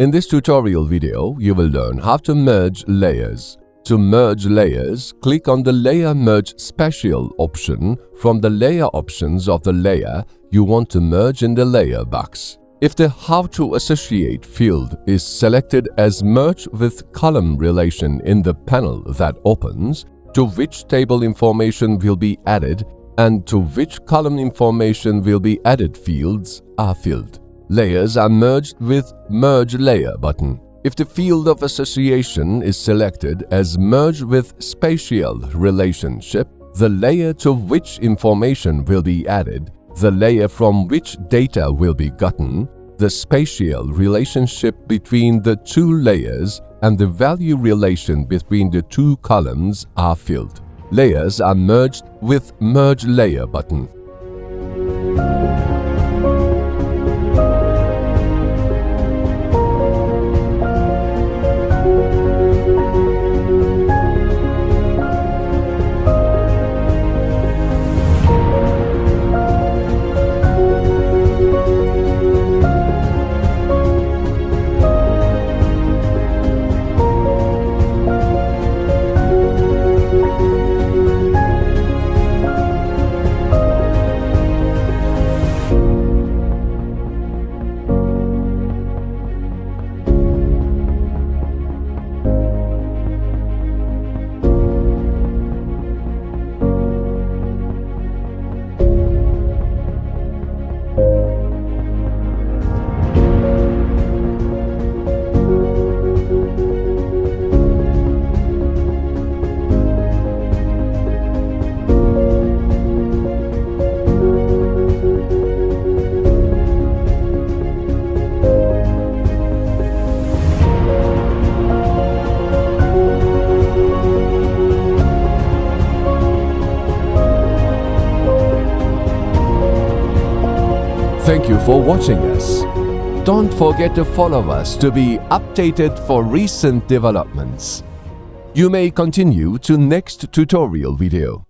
In this tutorial video, you will learn how to merge layers. To merge layers, click on the Layer Merge-spatial option from the layer options of the layer you want to merge in the layer box. If the How to Associate field is selected as Merge with Column relation in the panel that opens, to which table information will be added and to which column information will be added fields are filled. Layers are merged with Merge Layer button. If the field of association is selected as Merge with Spatial relationship, the layer to which information will be added, the layer from which data will be gotten, the spatial relationship between the two layers, and the value relation between the two columns are filled. Layers are merged with Merge Layer button. Thank you for watching us. Don't forget to follow us to be updated for recent developments. You may continue to next tutorial video.